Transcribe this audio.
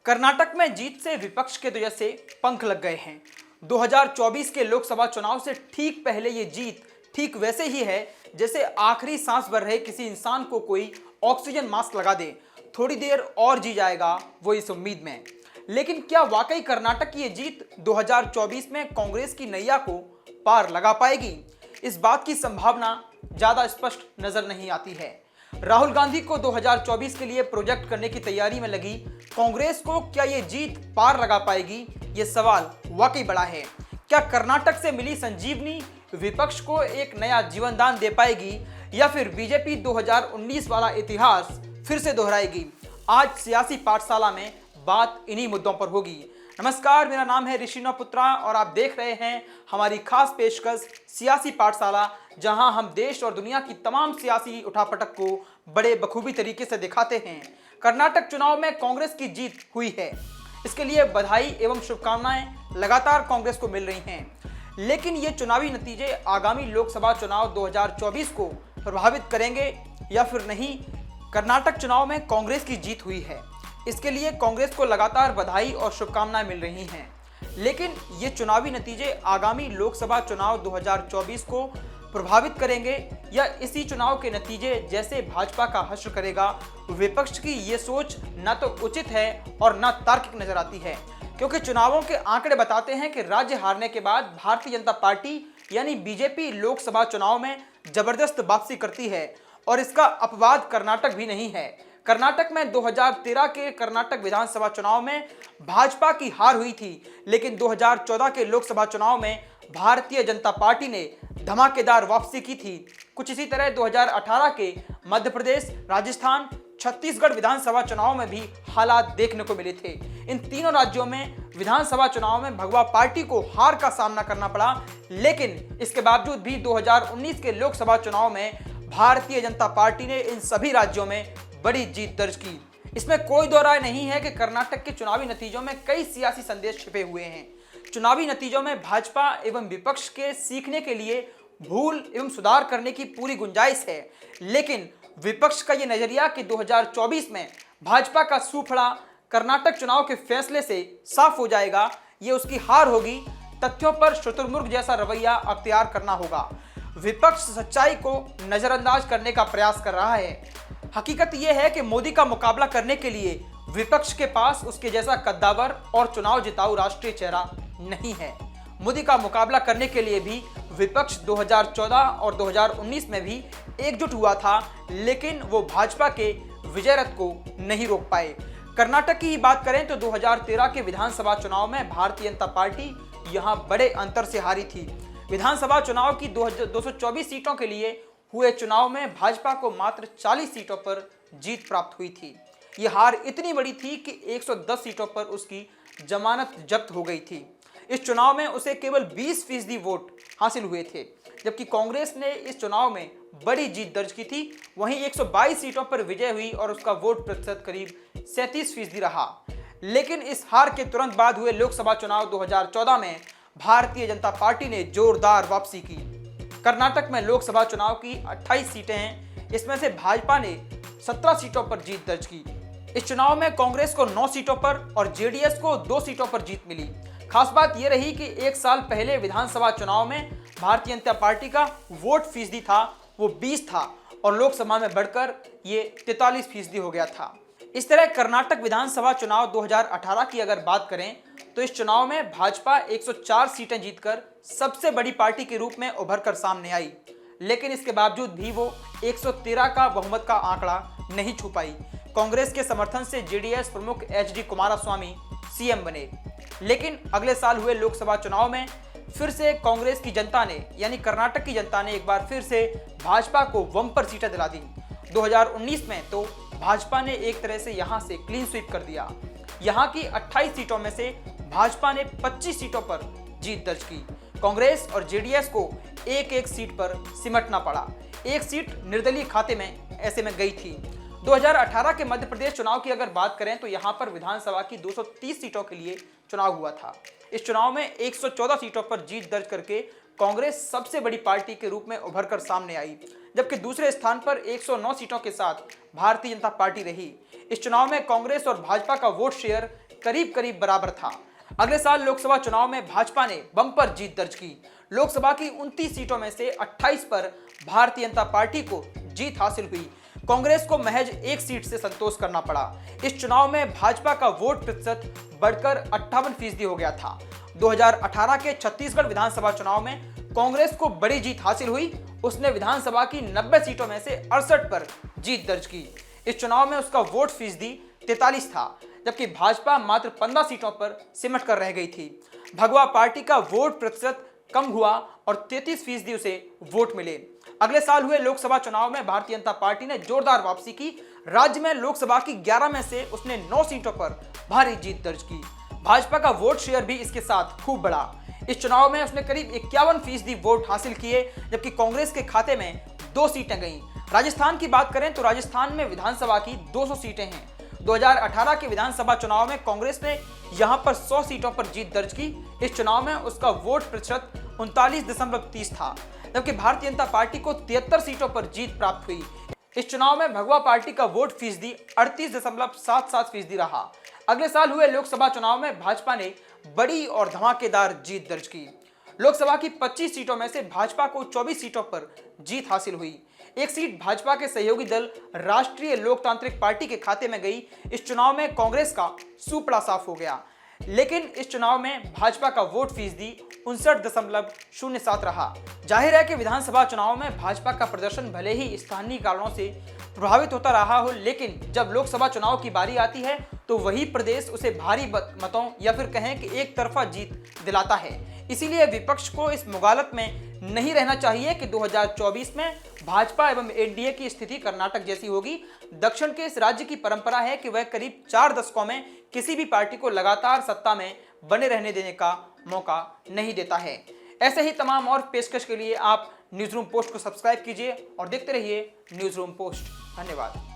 कर्नाटक में जीत से विपक्ष के तो जैसे पंख लग गए हैं। 2024 के लोकसभा चुनाव से ठीक पहले ये जीत ठीक वैसे ही है जैसे आखिरी सांस भर रहे किसी इंसान को कोई ऑक्सीजन मास्क लगा दे, थोड़ी देर और जी जाएगा वो इस उम्मीद में। लेकिन क्या वाकई कर्नाटक की ये जीत 2024 में कांग्रेस की नैया को पार लगा पाएगी? इस बात की संभावना ज्यादा स्पष्ट नजर नहीं आती है। राहुल गांधी को 2024 के लिए प्रोजेक्ट करने की तैयारी में लगी कांग्रेस को क्या ये जीत पार लगा पाएगी? ये सवाल वाकई बड़ा है। क्या कर्नाटक से मिली संजीवनी विपक्ष को एक नया जीवनदान दे पाएगी या फिर बीजेपी 2019 वाला इतिहास फिर से दोहराएगी? आज सियासी पाठशाला में बात इन्हीं मुद्दों पर होगी। नमस्कार, मेरा नाम है ऋषि नपुत्रा और आप देख रहे हैं हमारी खास पेशकश सियासी पाठशाला, जहां हम देश और दुनिया की तमाम सियासी उठापटक को बड़े बखूबी तरीके से दिखाते हैं। कर्नाटक चुनाव में कांग्रेस की जीत हुई है, इसके लिए बधाई एवं शुभकामनाएं लगातार कांग्रेस को मिल रही हैं। लेकिन ये चुनावी नतीजे आगामी लोकसभा चुनाव 2024 को प्रभावित करेंगे या फिर नहीं? कर्नाटक चुनाव में कांग्रेस की जीत हुई है, इसके लिए कांग्रेस को लगातार बधाई और शुभकामनाएं मिल रही हैं। लेकिन ये चुनावी नतीजे आगामी लोकसभा चुनाव 2024 को प्रभावित करेंगे या इसी चुनाव के नतीजे जैसे भाजपा का हश्र करेगा? विपक्ष की ये सोच न तो उचित है और न तार्किक नजर आती है, क्योंकि चुनावों के आंकड़े बताते हैं कि राज्य हारने के बाद भारतीय जनता पार्टी यानी बीजेपी लोकसभा चुनाव में जबरदस्त वापसी करती है और इसका अपवाद कर्नाटक भी नहीं है। कर्नाटक में 2013 के कर्नाटक विधानसभा चुनाव में भाजपा की हार हुई थी, लेकिन 2014 के लोकसभा चुनाव में भारतीय जनता पार्टी ने धमाकेदार वापसी की थी। कुछ इसी तरह 2018 के मध्य प्रदेश, राजस्थान, छत्तीसगढ़ विधानसभा चुनाव में भी हालात देखने को मिले थे। इन तीनों राज्यों में विधानसभा चुनाव में भगवा पार्टी को हार का सामना करना पड़ा, लेकिन इसके बावजूद भी 2019 के लोकसभा चुनाव में भारतीय जनता पार्टी ने इन सभी राज्यों में बड़ी जीत दर्ज की। इसमें कोई दो राय नहीं है कि कर्नाटक के चुनावी नतीजों में कई सियासी संदेश छिपे हुए हैं। चुनावी नतीजों में भाजपा एवं विपक्ष के सीखने के लिए भूल एवं सुधार करने की पूरी गुंजाइश है, लेकिन विपक्ष का यह नजरिया कि 2024 में भाजपा का सूफड़ा कर्नाटक चुनाव के फैसले से साफ हो जाएगा, ये उसकी हार होगी। तथ्यों पर शुतुरमुर्ग जैसा रवैया अख्तियार करना होगा। विपक्ष सच्चाई को नजरअंदाज करने का प्रयास कर रहा है। हकीकत यह है कि मोदी का मुकाबला करने के लिए विपक्ष के पास उसके जैसा कद्दावर और चुनाव जिताऊ राष्ट्रीय चेहरा नहीं है। मोदी का मुकाबला करने के लिए भी विपक्ष 2014 और 2019 में भी एकजुट हुआ था, लेकिन वो भाजपा के विजय रथ को नहीं रोक पाए। कर्नाटक की ही बात करें तो 2013 के विधानसभा चुनाव में भारतीय जनता पार्टी यहां बड़े अंतर से हारी थी। विधानसभा चुनाव की 224 सीटों के लिए हुए चुनाव में भाजपा को मात्र 40 सीटों पर जीत प्राप्त हुई थी। ये हार इतनी बड़ी थी कि 110 सीटों पर उसकी जमानत जब्त हो गई थी। इस चुनाव में उसे केवल 20% वोट हासिल हुए थे, जबकि कांग्रेस ने इस चुनाव में बड़ी जीत दर्ज की थी। वहीं 122 सीटों पर विजय हुई और उसका वोट प्रतिशत करीब 37% रहा। लेकिन इस हार के तुरंत बाद हुए लोकसभा चुनाव 2014 में भारतीय जनता पार्टी ने जोरदार वापसी की। कर्नाटक में लोकसभा चुनाव की 28 सीटें हैं, इसमें से भाजपा ने 17 सीटों पर जीत दर्ज की। इस चुनाव में कांग्रेस को 9 सीटों पर और जेडीएस को 2 सीटों पर जीत मिली। खास बात यह रही कि एक साल पहले विधानसभा चुनाव में भारतीय जनता पार्टी का वोट फीसदी था वो 20 था और लोकसभा में बढ़कर ये 43% हो गया था। इस तरह कर्नाटक विधानसभा चुनाव 2018 की अगर बात करें तो इस चुनाव में भाजपा 104 सीटें जीतकर सबसे बड़ी पार्टी के रूप में उभर कर सामने आई, लेकिन इसके बावजूद भी वो 113 का बहुमत का आंकड़ा नहीं छू पाई। कांग्रेस के समर्थन से जेडीएस प्रमुख एचडी कुमारस्वामी सीएम बने, लेकिन अगले साल हुए लोकसभा चुनाव में फिर से कांग्रेस की जनता ने यानी कर्नाटक की जनता ने एक बार फिर से भाजपा को बम्पर सीटें दिला दी। 2019 में तो भाजपा ने एक तरह से यहां से क्लीन स्वीप कर दिया। यहां की 28 सीटों में से भाजपा ने 25 सीटों पर जीत दर्ज की। कांग्रेस और जेडीएस को एक एक सीट पर सिमटना पड़ा। एक सीट निर्दलीय खाते में ऐसे में गई थी। 2018 के मध्य प्रदेश चुनाव की अगर बात करें तो यहां पर विधानसभा की 230 सीटों के लिए चुनाव हुआ था। इस चुनाव में 114 सीटों पर जीत दर्ज करके कांग्रेस सबसे बड़ी पार्टी के रूप में उभर कर सामने आई, जबकि दूसरे स्थान पर 109 सीटों के साथ भारतीय जनता पार्टी रही। इस चुनाव में कांग्रेस और भाजपा का वोट शेयर करीब करीब बराबर था। अगले साल लोकसभा चुनाव में भाजपा ने बम्पर जीत दर्ज की। लोकसभा की 29 सीटों में से 28 पर भारतीय जनता पार्टी को जीत हासिल हुई। कांग्रेस को महज एक सीट से संतोष करना पड़ा। इस चुनाव में भाजपा का वोट प्रतिशत बढ़कर 58% हो गया था। 2018 के छत्तीसगढ़ विधानसभा चुनाव में कांग्रेस को बड़ी जीत हासिल हुई। उसने विधानसभा की 90 सीटों में से 68 पर जीत दर्ज की। इस चुनाव में उसका वोट फीसदी 43 था, जबकि भाजपा मात्र 15 सीटों पर सिमट कर रह गई थी। भगवा पार्टी का वोट प्रतिशत कम हुआ और 33% उसे वोट मिले। अगले साल हुए लोकसभा चुनाव में भारतीय जनता पार्टी ने जोरदार वापसी की। राज्य में लोकसभा की 11 में से उसने 9 सीटों पर भारी जीत दर्ज की। भाजपा का वोट शेयर भी इसके साथ खूब बढ़ा। इस चुनाव में उसने करीब 51% वोट हासिल किए, जबकि कांग्रेस के खाते में 2 सीटें गईं। राजस्थान की बात करें तो राजस्थान में विधानसभा की 200 सीटें हैं। 2018 के विधानसभा चुनाव में कांग्रेस ने यहां पर 100 सीटों पर जीत दर्ज की। इस चुनाव में उसका वोट प्रतिशत 39.30 था, जबकि भारतीय जनता पार्टी को 73 सीटों पर जीत प्राप्त हुई। इस चुनाव में भगवा पार्टी का वोट फीसदी 38.77% रहा। अगले साल हुए लोकसभा चुनाव में भाजपा ने बड़ी और धमाकेदार जीत दर्ज की। लोकसभा की 25 सीटों में से भाजपा को 24 सीटों पर जीत हासिल हुई। एक सीट भाजपा के सहयोगी दल राष्ट्रीय लोकतांत्रिक पार्टी के खाते में गई। इस चुनाव में कांग्रेस का सूपड़ा साफ हो गया, लेकिन इस चुनाव में भाजपा का वोट फीसदी 59.07 रहा। जाहिर है कि विधानसभा चुनाव में भाजपा का प्रदर्शन भले ही स्थानीय कारणों से प्रभावित होता रहा हो, लेकिन जब लोकसभा चुनाव की बारी आती है तो वही प्रदेश उसे भारी मतों या फिर कहें कि एक तरफा जीत दिलाता है। इसीलिए विपक्ष को इस मुगालत में नहीं रहना चाहिए कि 2024 में भाजपा एवं एनडीए की स्थिति कर्नाटक जैसी होगी। दक्षिण के इस राज्य की परंपरा है कि वह करीब 4 दशकों में किसी भी पार्टी को लगातार सत्ता में बने रहने देने का मौका नहीं देता है। ऐसे ही तमाम और पेशकश के लिए आप न्यूज़ रूम पोस्ट को सब्सक्राइब कीजिए और देखते रहिए न्यूज़ रूम पोस्ट। धन्यवाद।